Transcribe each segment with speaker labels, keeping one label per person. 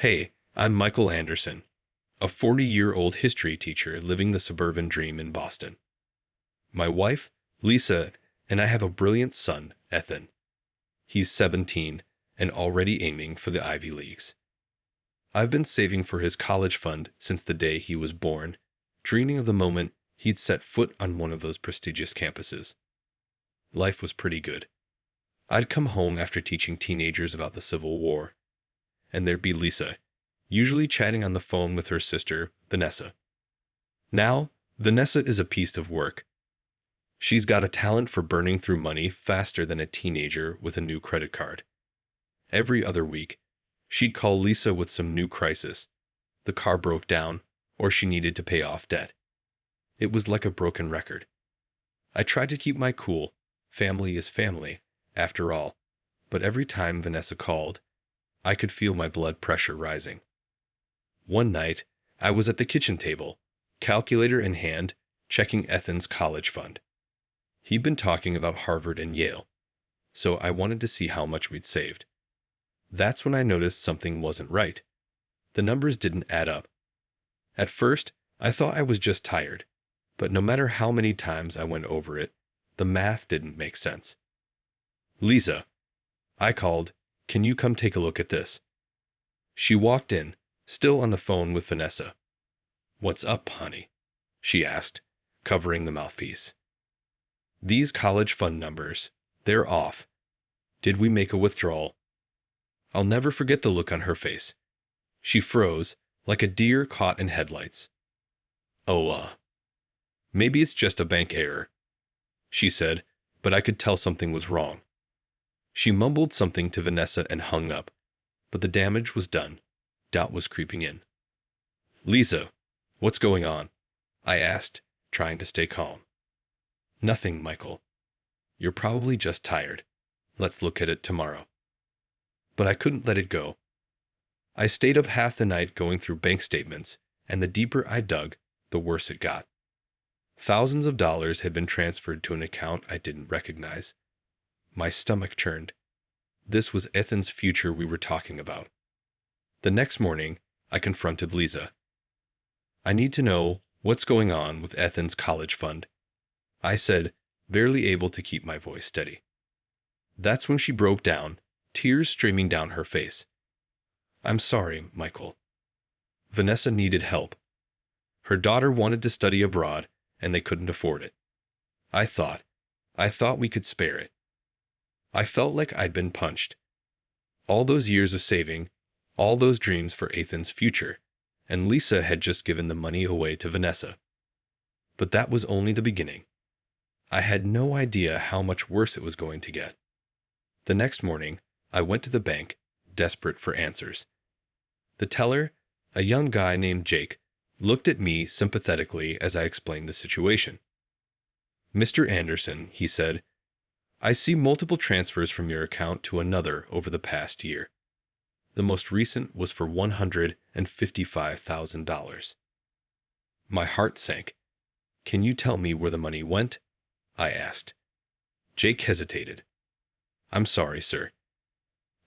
Speaker 1: Hey, I'm Michael Anderson, a 40-year-old history teacher living the suburban dream in Boston. My wife, Lisa, and I have a brilliant son, Ethan. He's 17 and already aiming for the Ivy Leagues. I've been saving for his college fund since the day he was born, dreaming of the moment he'd set foot on one of those prestigious campuses. Life was pretty good. I'd come home after teaching teenagers about the Civil War, and there'd be Lisa, usually chatting on the phone with her sister, Vanessa. Now, Vanessa is a piece of work. She's got a talent for burning through money faster than a teenager with a new credit card. Every other week, she'd call Lisa with some new crisis. The car broke down, or she needed to pay off debt. It was like a broken record. I tried to keep my cool. Family is family, after all. But every time Vanessa called, I could feel my blood pressure rising. One night, I was at the kitchen table, calculator in hand, checking Ethan's college fund. He'd been talking about Harvard and Yale, so I wanted to see how much we'd saved. That's when I noticed something wasn't right. The numbers didn't add up. At first, I thought I was just tired, but no matter how many times I went over it, the math didn't make sense. Lisa, I called, can you come take a look at this? She walked in, still on the phone with Vanessa. What's up, honey? She asked, covering the mouthpiece. These college fund numbers, they're off. Did we make a withdrawal? I'll never forget the look on her face. She froze, like a deer caught in headlights. Maybe it's just a bank error, she said, but I could tell something was wrong. She mumbled something to Vanessa and hung up, but the damage was done. Doubt was creeping in. Lisa, what's going on? I asked, trying to stay calm. Nothing, Michael. You're probably just tired. Let's look at it tomorrow. But I couldn't let it go. I stayed up half the night going through bank statements, and the deeper I dug, the worse it got. Thousands of dollars had been transferred to an account I didn't recognize. My stomach churned. This was Ethan's future we were talking about. The next morning, I confronted Lisa. I need to know what's going on with Ethan's college fund, I said, barely able to keep my voice steady. That's when she broke down, tears streaming down her face. I'm sorry, Michael. Vanessa needed help. Her daughter wanted to study abroad, and they couldn't afford it. I thought we could spare it. I felt like I'd been punched. All those years of saving, all those dreams for Ethan's future, and Lisa had just given the money away to Vanessa. But that was only the beginning. I had no idea how much worse it was going to get. The next morning, I went to the bank, desperate for answers. The teller, a young guy named Jake, looked at me sympathetically as I explained the situation. Mr. Anderson, he said, I see multiple transfers from your account to another over the past year. The most recent was for $155,000. My heart sank. Can you tell me where the money went? I asked. Jake hesitated. I'm sorry, sir.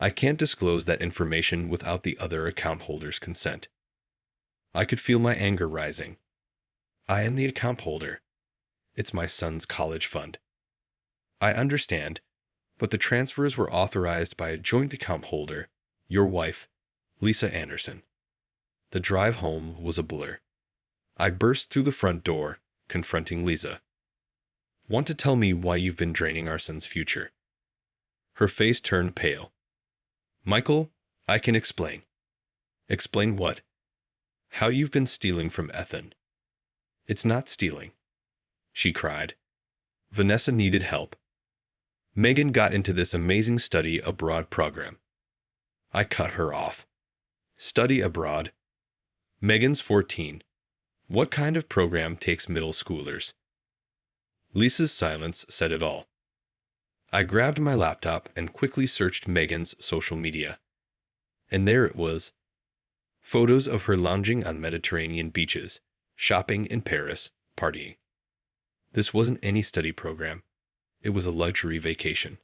Speaker 1: I can't disclose that information without the other account holder's consent. I could feel my anger rising. I am the account holder. It's my son's college fund. I understand, but the transfers were authorized by a joint account holder, your wife, Lisa Anderson. The drive home was a blur. I burst through the front door, confronting Lisa. Want to tell me why you've been draining our son's future? Her face turned pale. Michael, I can explain. Explain what? How you've been stealing from Ethan. It's not stealing, she cried. Vanessa needed help. Megan got into this amazing study abroad program. I cut her off. Study abroad? Megan's 14. What kind of program takes middle schoolers? Lisa's silence said it all. I grabbed my laptop and quickly searched Megan's social media. And there it was. Photos of her lounging on Mediterranean beaches, shopping in Paris, partying. This wasn't any study program. It was a luxury vacation.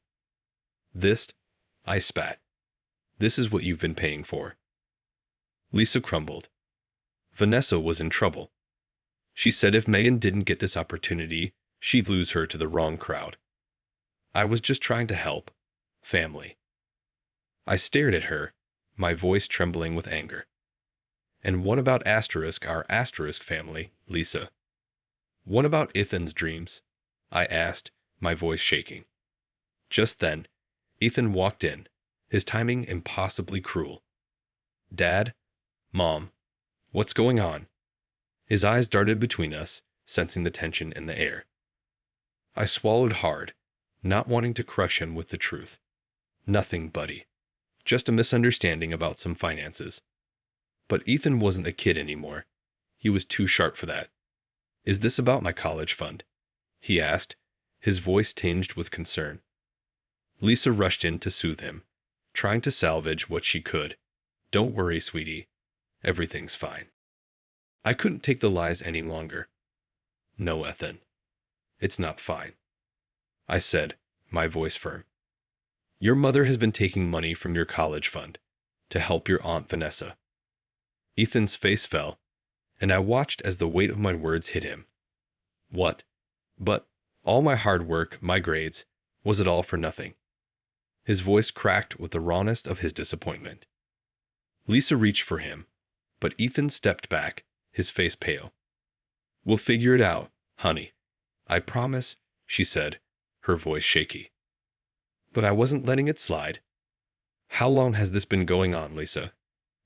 Speaker 1: I spat. This is what you've been paying for. Lisa crumbled. Vanessa was in trouble. She said if Megan didn't get this opportunity, she'd lose her to the wrong crowd. I was just trying to help. Family. I stared at her, my voice trembling with anger. And what about our asterisk family, Lisa? What about Ethan's dreams? I asked, my voice shaking. Just then, Ethan walked in, his timing impossibly cruel. Dad? Mom? What's going on? His eyes darted between us, sensing the tension in the air. I swallowed hard, not wanting to crush him with the truth. Nothing, buddy. Just a misunderstanding about some finances. But Ethan wasn't a kid anymore. He was too sharp for that. Is this about my college fund? He asked, his voice tinged with concern. Lisa rushed in to soothe him, trying to salvage what she could. Don't worry, sweetie. Everything's fine. I couldn't take the lies any longer. No, Ethan. It's not fine. I said, my voice firm. Your mother has been taking money from your college fund to help your Aunt Vanessa. Ethan's face fell, and I watched as the weight of my words hit him. What? But all my hard work, my grades, was it all for nothing? His voice cracked with the rawness of his disappointment. Lisa reached for him, but Ethan stepped back, his face pale. We'll figure it out, honey. I promise, she said, her voice shaky. But I wasn't letting it slide. How long has this been going on, Lisa?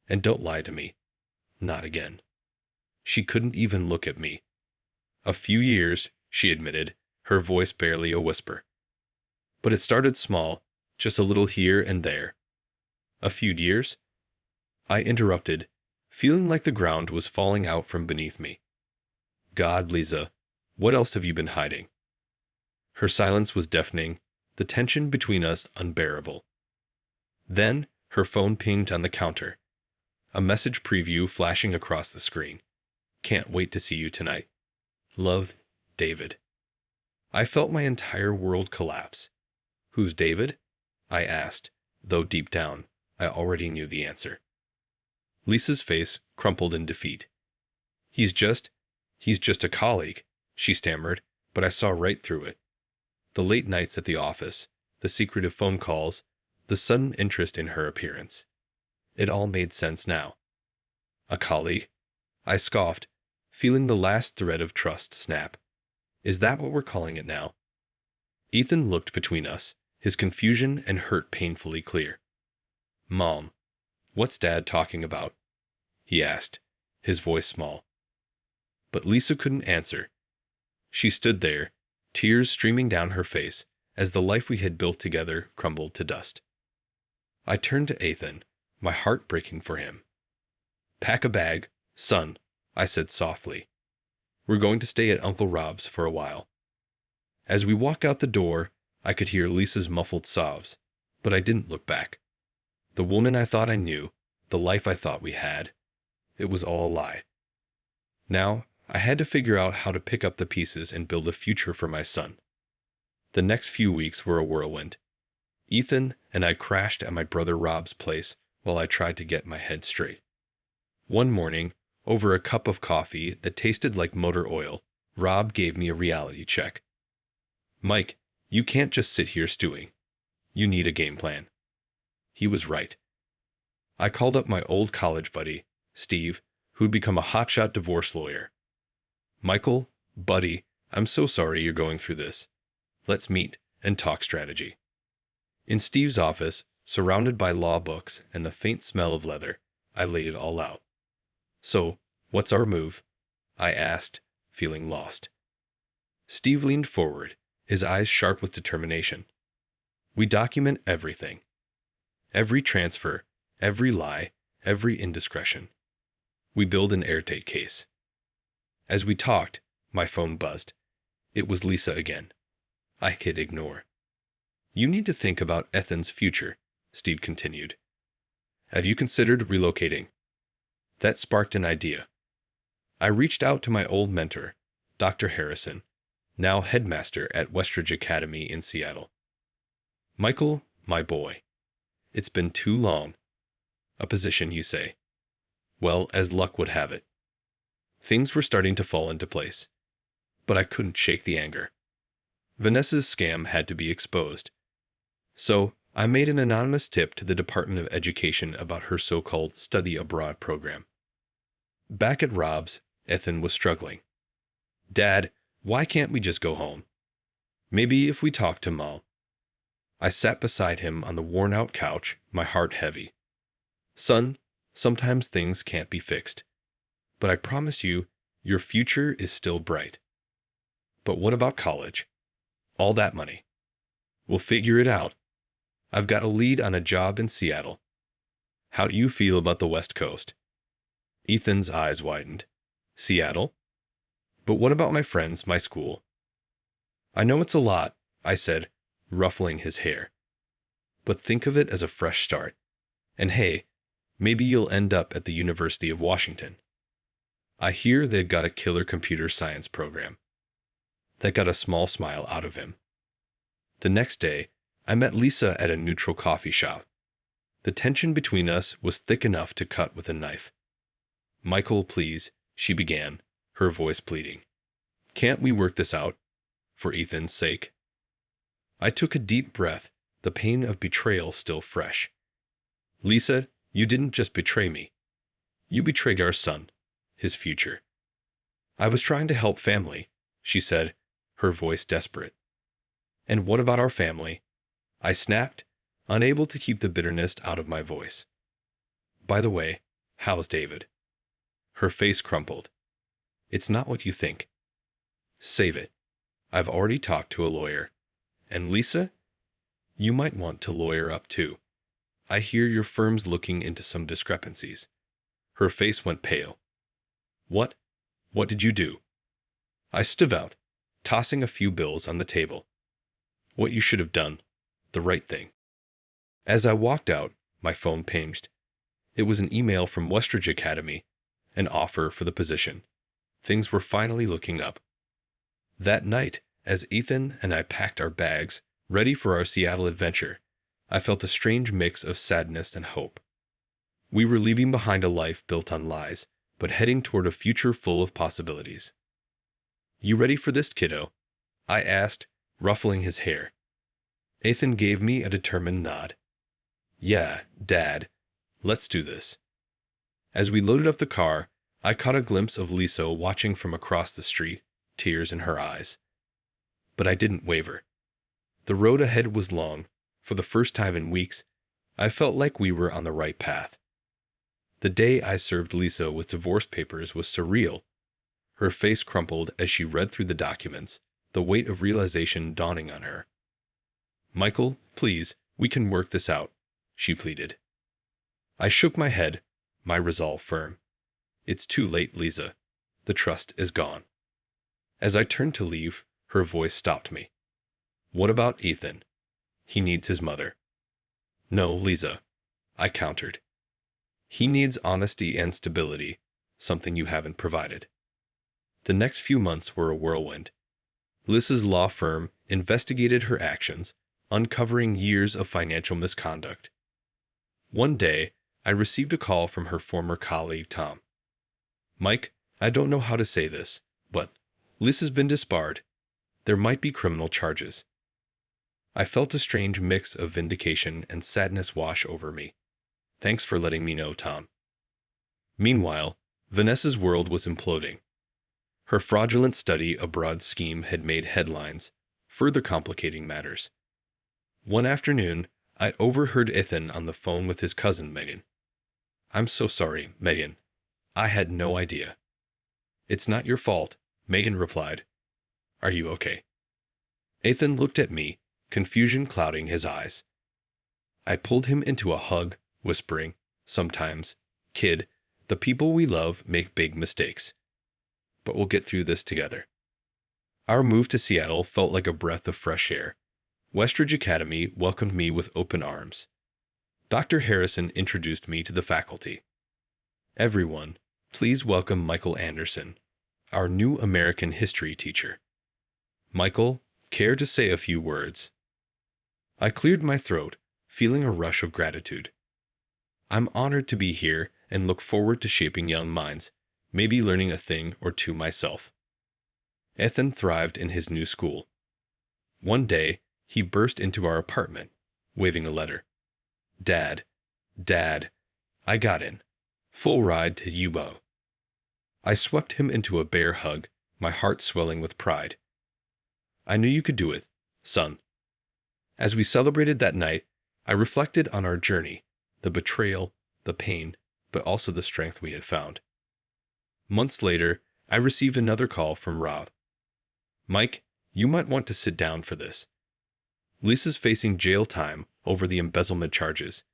Speaker 1: And don't lie to me. Not again. She couldn't even look at me. A few years, she admitted, her voice barely a whisper. But it started small, just a little here and there. A few years? I interrupted, feeling like the ground was falling out from beneath me. God, Lisa, what else have you been hiding? Her silence was deafening, the tension between us unbearable. Then her phone pinged on the counter. A message preview flashing across the screen. Can't wait to see you tonight. Love, David. I felt my entire world collapse. Who's David? I asked, though deep down, I already knew the answer. Lisa's face crumpled in defeat. He's just a colleague, she stammered, but I saw right through it. The late nights at the office, the secretive phone calls, the sudden interest in her appearance. It all made sense now. A colleague? I scoffed, feeling the last thread of trust snap. Is that what we're calling it now? Ethan looked between us, his confusion and hurt painfully clear. Mom, what's Dad talking about? He asked, his voice small. But Lisa couldn't answer. She stood there, tears streaming down her face as the life we had built together crumbled to dust. I turned to Ethan, my heart breaking for him. Pack a bag, son, I said softly. We're going to stay at Uncle Rob's for a while. As we walked out the door, I could hear Lisa's muffled sobs, but I didn't look back. The woman I thought I knew, the life I thought we had, it was all a lie. Now, I had to figure out how to pick up the pieces and build a future for my son. The next few weeks were a whirlwind. Ethan and I crashed at my brother Rob's place while I tried to get my head straight. One morning, over a cup of coffee that tasted like motor oil, Rob gave me a reality check. Mike, you can't just sit here stewing. You need a game plan. He was right. I called up my old college buddy, Steve, who'd become a hotshot divorce lawyer. Michael, buddy, I'm so sorry you're going through this. Let's meet and talk strategy. In Steve's office, surrounded by law books and the faint smell of leather, I laid it all out. So, what's our move? I asked, feeling lost. Steve leaned forward, his eyes sharp with determination. We document everything. Every transfer, every lie, every indiscretion. We build an airtight case. As we talked, my phone buzzed. It was Lisa again. I hit ignore. You need to think about Ethan's future, Steve continued. Have you considered relocating? That sparked an idea. I reached out to my old mentor, Dr. Harrison, now headmaster at Westridge Academy in Seattle. Michael, my boy, it's been too long. A position, you say? Well, as luck would have it, things were starting to fall into place, but I couldn't shake the anger. Vanessa's scam had to be exposed. So, I made an anonymous tip to the Department of Education about her so-called study abroad program. Back at Rob's, Ethan was struggling. "Dad, why can't we just go home? Maybe if we talk to Mom." I sat beside him on the worn-out couch, my heart heavy. "Son, sometimes things can't be fixed. But I promise you, your future is still bright." "But what about college? All that money?" "We'll figure it out. I've got a lead on a job in Seattle. How do you feel about the West Coast?" Ethan's eyes widened. "Seattle? But what about my friends, my school?" "I know it's a lot," I said, ruffling his hair. "But think of it as a fresh start. And hey, maybe you'll end up at the University of Washington. I hear they've got a killer computer science program." That got a small smile out of him. The next day, I met Lisa at a neutral coffee shop. The tension between us was thick enough to cut with a knife. "Michael, please," she began, her voice pleading. "Can't we work this out? For Ethan's sake?" I took a deep breath, the pain of betrayal still fresh. "Lisa, you didn't just betray me. You betrayed our son, his future." "I was trying to help family," she said, her voice desperate. "And what about our family?" I snapped, unable to keep the bitterness out of my voice. "By the way, how's David?" Her face crumpled. "It's not what you think." "Save it. I've already talked to a lawyer. And Lisa? You might want to lawyer up too. I hear your firm's looking into some discrepancies." Her face went pale. "What? What did you do?" I stood out, tossing a few bills on the table. "What you should have done. The right thing." As I walked out, my phone pinged. It was an email from Westridge Academy, an offer for the position. Things were finally looking up. That night, as Ethan and I packed our bags, ready for our Seattle adventure, I felt a strange mix of sadness and hope. We were leaving behind a life built on lies, but heading toward a future full of possibilities. "You ready for this, kiddo?" I asked, ruffling his hair. Ethan gave me a determined nod. "Yeah, Dad. Let's do this." As we loaded up the car, I caught a glimpse of Lisa watching from across the street, tears in her eyes. But I didn't waver. The road ahead was long. For the first time in weeks, I felt like we were on the right path. The day I served Lisa with divorce papers was surreal. Her face crumpled as she read through the documents, the weight of realization dawning on her. "Michael, please, we can work this out," she pleaded. I shook my head, my resolve firm. "It's too late, Lisa. The trust is gone." As I turned to leave, her voice stopped me. "What about Ethan? He needs his mother." "No, Lisa," I countered. "He needs honesty and stability, something you haven't provided." The next few months were a whirlwind. Lisa's law firm investigated her actions, uncovering years of financial misconduct. One day, I received a call from her former colleague, Tom. "Mike, I don't know how to say this, but Lisa's been disbarred. There might be criminal charges." I felt a strange mix of vindication and sadness wash over me. "Thanks for letting me know, Tom." Meanwhile, Vanessa's world was imploding. Her fraudulent study abroad scheme had made headlines, further complicating matters. One afternoon, I overheard Ethan on the phone with his cousin, Megan. "I'm so sorry, Megan. I had no idea." "It's not your fault," Megan replied. "Are you okay?" Ethan looked at me, confusion clouding his eyes. I pulled him into a hug, whispering, "Sometimes, kid, the people we love make big mistakes. But we'll get through this together." Our move to Seattle felt like a breath of fresh air. Westridge Academy welcomed me with open arms. Dr. Harrison introduced me to the faculty. "Everyone, please welcome Michael Anderson, our new American history teacher." "Michael, care to say a few words?" I cleared my throat, feeling a rush of gratitude. "I'm honored to be here and look forward to shaping young minds, maybe learning a thing or two myself. Ethan thrived in his new school. One day, he burst into our apartment, waving a letter. Dad, Dad, I got in. Full ride to UBO. I swept him into a bear hug, my heart swelling with pride. I knew you could do it, son. As we celebrated that night, I reflected on our journey, the betrayal, the pain, but also the strength we had found. Months later, I received another call from Rob. Mike, you might want to sit down for this. Lisa's facing jail time over the embezzlement charges.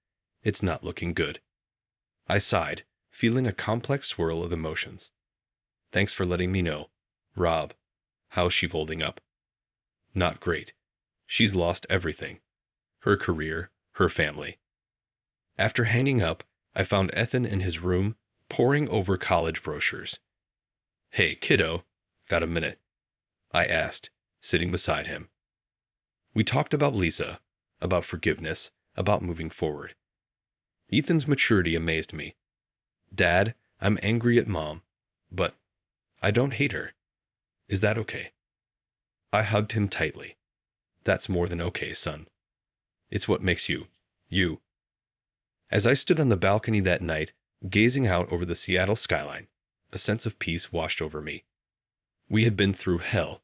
Speaker 1: It's not looking good. I sighed, feeling a complex swirl of emotions. Thanks for letting me know. Rob, how's she holding up? Not great. She's lost everything. Her career, her family. After hanging up, I found Ethan in his room, poring over college brochures. Hey, kiddo, got a minute? I asked, sitting beside him. We talked about Lisa, about forgiveness, about moving forward. Ethan's maturity amazed me. Dad, I'm angry at Mom, but I don't hate her. Is that okay? I hugged him tightly. That's more than okay, son. It's what makes you, you. As I stood on the balcony that night, gazing out over the Seattle skyline, a sense of peace washed over me. We had been through hell,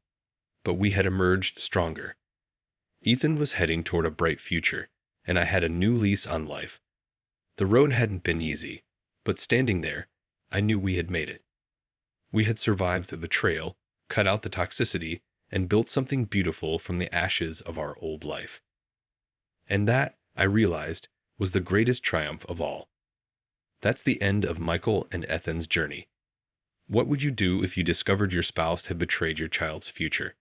Speaker 1: but we had emerged stronger. Ethan was heading toward a bright future, and I had a new lease on life. The road hadn't been easy, but standing there, I knew we had made it. We had survived the betrayal, cut out the toxicity, and built something beautiful from the ashes of our old life. And that, I realized, was the greatest triumph of all. That's the end of Michael and Ethan's journey. What would you do if you discovered your spouse had betrayed your child's future?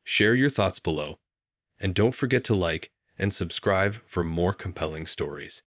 Speaker 1: Share your thoughts below, and don't forget to like and subscribe for more compelling stories.